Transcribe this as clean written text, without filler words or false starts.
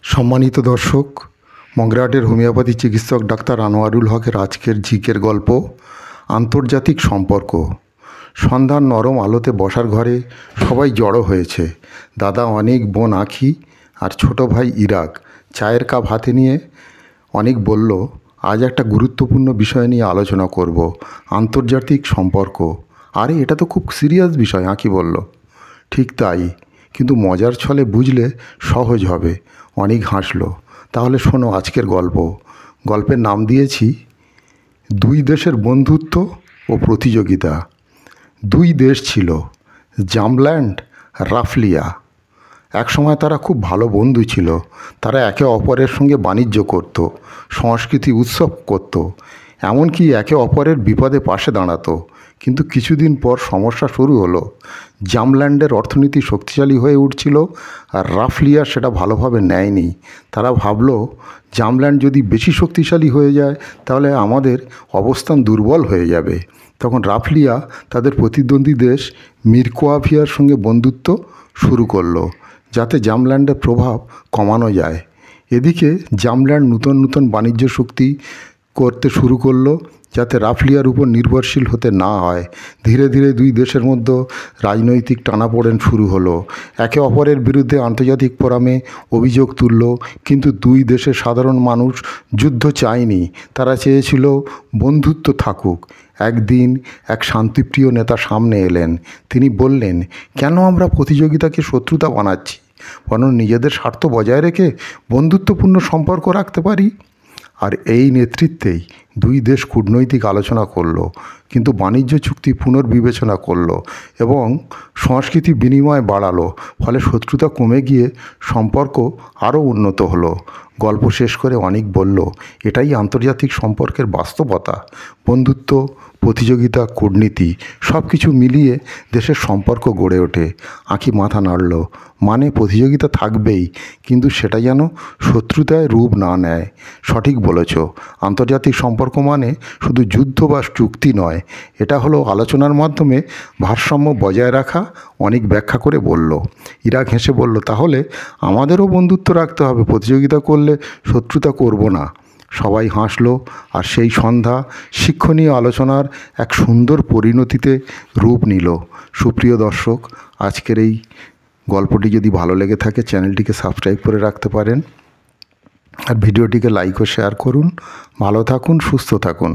সম্মানিত দর্শক, মগরাহাটের হোমিওপ্যাথি চিকিৎসক ডাক্তার আনোয়ারুল হকের আজকের ঝিকের গল্প আন্তর্জাতিক সম্পর্ক। সন্ধ্যার নরম আলোতে বসার ঘরে সবাই জড়ো হয়েছে। দাদা অনেক, বোন আঁখি আর ছোট ভাই ইরাক চায়ের কাপ হাতে নিয়ে অনেক বলল, আজ একটা গুরুত্বপূর্ণ বিষয় নিয়ে আলোচনা করব, আন্তর্জাতিক সম্পর্ক। আরে এটা তো খুব সিরিয়াস বিষয়, আঁখি বলল। ঠিক তাই, কিন্তু মজার ছলে বুঝলে সহজ হবে। অনেক হাসলো। তাহলে শোনো আজকের গল্প। গল্পের নাম দিয়েছি দুই দেশের বন্ধুত্ব ও প্রতিযোগিতা। দুই দেশ ছিল, জামল্যান্ড, রাফলিয়া। একসময় তারা খুব ভালো বন্ধু ছিল। তারা একে অপরের সঙ্গে বাণিজ্য করত, সংস্কৃতি উৎসব করত, এমনকি একে অপরের বিপদে পাশে দাঁড়াতো। কিন্তু কিছুদিন পর সমস্যা শুরু হলো। জামল্যান্ডের অর্থনীতি শক্তিশালী হয়ে উঠছিল, আর রাফলিয়া সেটা ভালোভাবে নেয়নি। তারা ভাবলো, জামল্যান্ড যদি বেশি শক্তিশালী হয়ে যায় তাহলে আমাদের অবস্থান দুর্বল হয়ে যাবে। তখন রাফলিয়া তাদের প্রতিদ্বন্দ্বী দেশ মিরকোয়াভিয়ার সঙ্গে বন্ধুত্ব শুরু করলো, যাতে জামল্যান্ডের প্রভাব কমানো যায়। এদিকে জামল্যান্ড নতুন বাণিজ্য চুক্তি করতে শুরু করলো, যাতে রাফলিয়ার উপর নির্ভরশীল হতে না হয়। ধীরে ধীরে দুই দেশের মধ্যে রাজনৈতিক টানাপোড়েন শুরু হলো। একে অপরের বিরুদ্ধে আন্তর্জাতিক ফোরামে অভিযোগ তুলল। কিন্তু দুই দেশের সাধারণ মানুষ যুদ্ধ চায়নি, তারা চেয়েছিল বন্ধুত্ব থাকুক। একদিন এক শান্তিপ্রিয় নেতা সামনে এলেন। তিনি বললেন, কেন আমরা প্রতিযোগিতাকে শত্রুতা বানাচ্ছি, বরং নিজেদের স্বার্থ বজায় রেখে বন্ধুত্বপূর্ণ সম্পর্ক রাখতে পারি। আর এই নেতৃত্বেই দুই দেশ কূটনৈতিক আলোচনা করলো, কিন্তু বাণিজ্য চুক্তি পুনর্বিবেচনা করলো এবং সংস্কৃতি বিনিময় বাড়ালো। ফলে শত্রুতা কমে গিয়ে সম্পর্ক আরও উন্নত হলো। গল্প শেষ করে অনেক বলল, এটাই আন্তর্জাতিক সম্পর্কের বাস্তবতা। বন্ধুত্ব, প্রতিযোগিতা, কূটনীতি সব কিছু মিলিয়ে দেশের সম্পর্ক গড়ে ওঠে। আঁখি মাথা নাড়ল। মানে প্রতিযোগিতা থাকবেই, কিন্তু সেটা যেন শত্রুতায় রূপ না নেয়। সঠিক বলেছ। আন্তর্জাতিক সম্পর্ক মানে শুধু যুদ্ধ বা চুক্তি নয়, এটা হলো আলোচনার মাধ্যমে ভারসাম্য বজায় রাখা। অনেক ব্যাখ্যা করে বলল। ইরাক হেসে বলল, তাহলে আমাদেরও বন্ধুত্ব রাখতে হবে, প্রতিযোগিতা করলে শত্রুতা করব না। সবাই হাসলো, আর সেই সন্ধ্যা শিক্ষণীয় আলোচনার এক সুন্দর পরিণতিতে রূপ নিল। সুপ্রিয় দর্শক, আজকের এই গল্পটি যদি ভালো লেগে থাকে চ্যানেলটিকে সাবস্ক্রাইব করে রাখতে পারেন, আর ভিডিওটিকে লাইক ও শেয়ার করুন। ভালো থাকুন, সুস্থ থাকুন।